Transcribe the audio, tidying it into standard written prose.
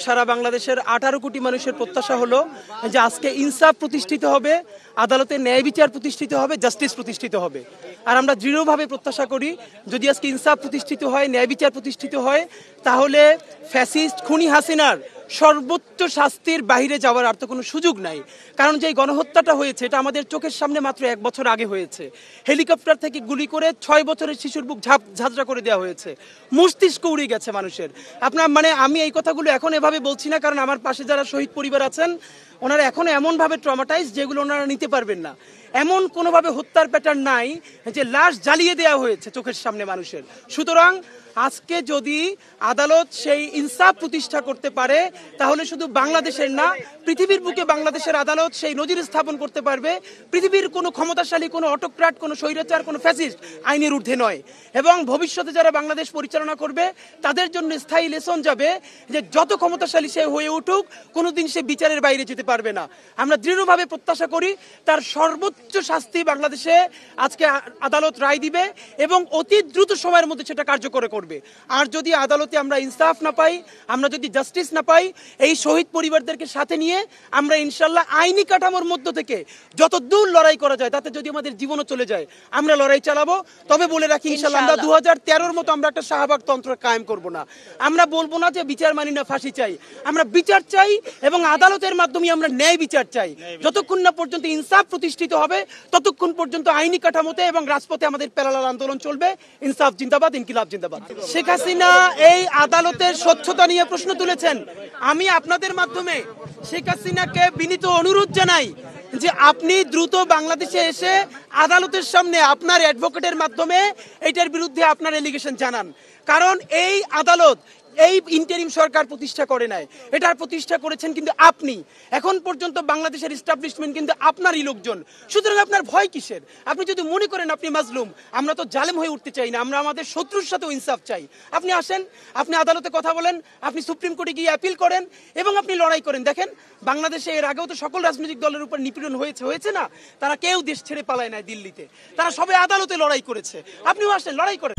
সারা বাংলাদেশের 18 কোটি মানুষের প্রত্যাশা হলো যে আজকে ইনসাফ প্রতিষ্ঠিত হবে, আদালতে ন্যায় বিচার প্রতিষ্ঠিত হবে, জাস্টিস প্রতিষ্ঠিত হবে। আর আমরা দৃঢ়ভাবে প্রত্যাশা করি যদি আজকে ইনসাফ প্রতিষ্ঠিত হয়, ন্যায় বিচার প্রতিষ্ঠিত হয়, তাহলে ফ্যাসিস্ট খুনি হাসিনার সর্বোচ্চ শাস্তির বাইরে যাওয়ার আর তো কোনো সুযোগ নাই। কারণ যে গণহত্যাটা হয়েছে এটা আমাদের চোখের সামনে মাত্র 1 বছর আগে হয়েছে। হেলিকপ্টার থেকে গুলি করে 6 বছরের শিশুর বুক ঝাঁঝরা করে দেওয়া হয়েছে, মস্তিষ্ক উড়ে গেছে মানুষের। আপনার আমি এই কথাগুলো এখন এভাবে বলছি না, কারণ আমার পাশে যারা শহীদ পরিবার আছেন ওনারা এখনো এমনভাবে ট্রমাটাইজ যেগুলো ওনারা নিতে পারবেন না। এমন কোনোভাবে হত্যার প্যাটার্ন নাই যে লাশ জ্বালিয়ে দেওয়া হয়েছে চোখের সামনে মানুষের। সুতরাং আজকে যদি আদালত সেই ইনসাফ প্রতিষ্ঠা করতে পারে তাহলে শুধু বাংলাদেশের না, পৃথিবীর বুকে বাংলাদেশের আদালত সেই নজির স্থাপন করতে পারবে পৃথিবীর কোনো ক্ষমতাশালী, কোনো অটোক্র্যাট, কোনো স্বৈরাচার, কোনো ফ্যাসিস্ট আইনের ঊর্ধ্বে নয়। এবং ভবিষ্যতে যারা বাংলাদেশ পরিচালনা করবে তাদের জন্য স্থায়ী লেসন যাবে যে যত ক্ষমতাশালী সে হয়ে উঠুক কোনোদিন সে বিচারের বাইরে যেতে পারবে না। আমরা দৃঢ়ভাবে প্রত্যাশা করি তার সর্বোচ্চ শাস্তি বাংলাদেশে আজকে আদালত রায় দিবে এবং অতি দ্রুত সময়ের মধ্যে সেটা কার্যকর করবে। আর যদি আদালতে আমরা ইনসাফ না পাই, আমরা যদি জাস্টিস না পাই, এই শহীদ পরিবারদেরকে সাথে নিয়ে আমরা ইনশাল্লাহ আইনি কাঠামোর মধ্য থেকে যত দূর লড়াই করা যায়, তাতে যদি আমাদের জীবনও চলে যায় আমরা লড়াই চালাবো। তবে বলে রাখি ইনশাল্লাহ আমরা 2013-র মতো আমরা একটা শাহবাগ তন্ত্র কায়েম করব না। আমরা বলবো না যে বিচার মানি না, ফাঁসি চাই। আমরা বিচার চাই এবং আদালতের মাধ্যমে আমরা ন্যায় বিচার চাই। যতক্ষণ না পর্যন্ত ইনসাফ প্রতিষ্ঠিত হবে ততক্ষণ পর্যন্ত আইনি কাঠামোতে এবং রাজপথে আমাদের প্যারালাল আন্দোলন চলবে। ইনসাফ জিন্দাবাদ, ইনকিলাব জিন্দাবাদ। শেখ হাসিনা এই আদালতের স্বচ্ছতা নিয়ে প্রশ্ন তুলেছেন। আমি আপনাদের মাধ্যমে শেখ হাসিনাকে বিনীত অনুরোধ জানাই যে আপনি দ্রুত বাংলাদেশে এসে আদালতের সামনে আপনার অ্যাডভোকেটের মাধ্যমে এটার বিরুদ্ধে আপনার এলিগেশন জানান। কারণ এই আদালত এই ইন্টারিম সরকার প্রতিষ্ঠা করে নাই, এটার প্রতিষ্ঠা করেছেন কিন্তু আপনি। এখন পর্যন্ত বাংলাদেশের এস্টাবলিশমেন্ট কিন্তু আপনারই লোকজন। সুতরাং আপনার ভয় কিসের? আপনি যদি মনে করেন আপনি মাজলুম, আমরা তো জালেম হয়ে উঠতে চাই না, আমরা আমাদের শত্রুর সাথেও ইনসাফ চাই। আপনি আসেন, আপনি আদালতে কথা বলেন, আপনি সুপ্রিম কোর্টে গিয়ে অ্যাপিল করেন এবং আপনি লড়াই করেন। দেখেন বাংলাদেশে এর আগেও তো সকল রাজনৈতিক দলের উপর নিপীড়ন হয়েছে না? তারা কেউ দেশ ছেড়ে পালায় নাই দিল্লিতে, তারা সবাই আদালতে লড়াই করেছে। আপনিও আসেন, লড়াই করেন।